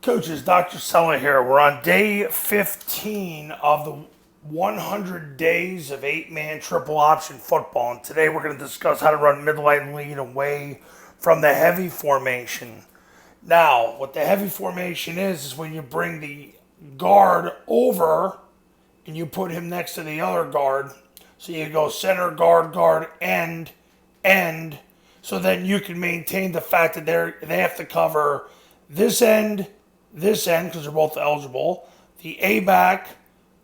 Coaches, Dr. Sella here. We're on day 15 of the 100 days of 8-man triple option football. And today we're going to discuss how to run midline lead away from the heavy formation. Now, what the heavy formation is when you bring the guard over and you put him next to the other guard. So you go center, guard, guard, end. So then you can maintain the fact that they have to cover this end, because they're both eligible, the A back,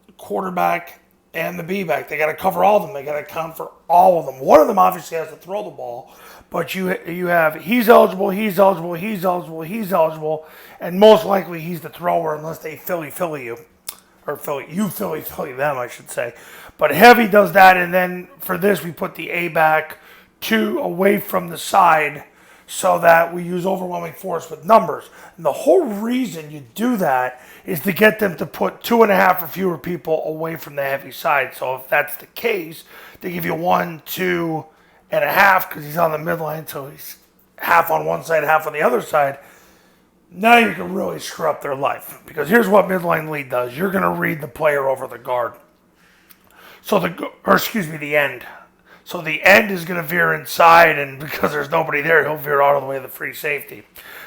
the quarterback, and the B back. They got to cover all of them. They got to account for all of them. One of them obviously has to throw the ball, but you have he's eligible, and most likely he's the thrower unless they Philly you. Or Philly them, I should say. But heavy does that, and then for this we put the A back away from the side so that we use overwhelming force with numbers. And the whole reason you do that is to get them to put 2.5 or fewer people away from the heavy side. So if that's the case, they give you 1, 2.5 because he's on the midline, so he's half on one side, half on the other side. Now you can really screw up their life, because here's what midline lead does. You're going to read the player over the guard. So the end. So the end is going to veer inside, and because there's nobody there, he'll veer out of the way of the free safety.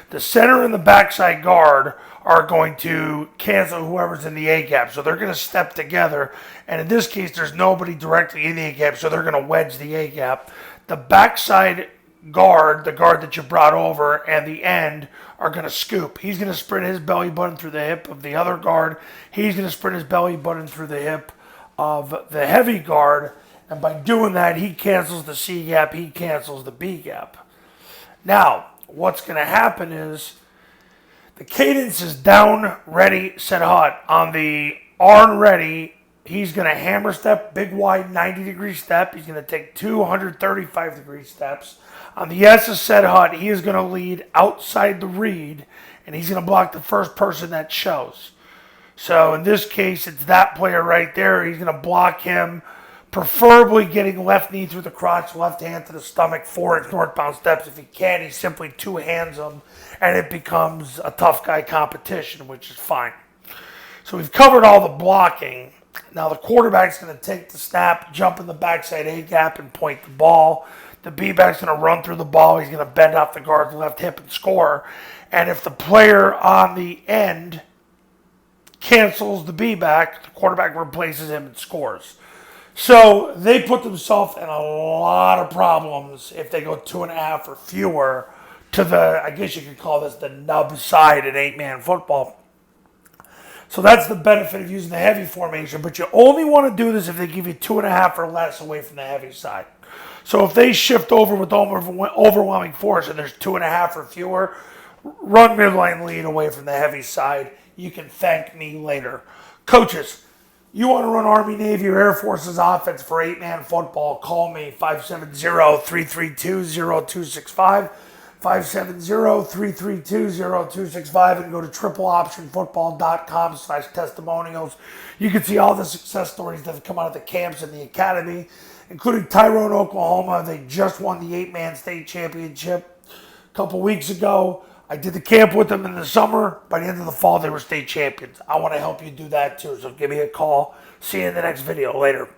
The center and the backside guard are going to cancel whoever's in the A gap. So they're going to step together, and in this case, there's nobody directly in the A gap, so they're going to wedge the A gap. The backside guard, the guard that you brought over, and the end are going to scoop. He's going to sprint his belly button through the hip of the other guard. He's going to sprint his belly button through the hip of the heavy guard. And by doing that, he cancels the C gap, he cancels the B gap. Now, what's going to happen is the cadence is down, ready, set, hot. On the arm ready, he's going to hammer step, big wide 90-degree step. He's going to take 235-degree steps. On the S is set, hot, he is going to lead outside the read, and he's going to block the first person that shows. So in this case, it's that player right there. He's going to block him, preferably getting left knee through the crotch, left hand to the stomach, 4-inch northbound steps. If he can, he simply two-hands them, and it becomes a tough guy competition, which is fine. So we've covered all the blocking. Now the quarterback's going to take the snap, jump in the backside A gap, and point the ball. The B back's going to run through the ball. He's going to bend off the guard's left hip and score. And if the player on the end cancels the B back, the quarterback replaces him and scores. So they put themselves in a lot of problems if they go 2.5 or fewer to the, I guess you could call this the nub side in 8-man football. So that's the benefit of using the heavy formation, but you only want to do this if they give you 2.5 or less away from the heavy side. So if they shift over with overwhelming force and there's 2.5 or fewer, run midline lead away from the heavy side. You can thank me later. Coaches, you want to run Army, Navy, or Air Force's offense for 8-man football, call me 570-332-0265, 570-332-0265, and go to tripleoptionfootball.com/testimonials. You can see all the success stories that have come out of the camps and the academy, including Tyrone, Oklahoma. They just won the 8-man state championship a couple weeks ago. I did the camp with them in the summer. By the end of the fall, they were state champions. I want to help you do that too, so give me a call. See you in the next video. Later.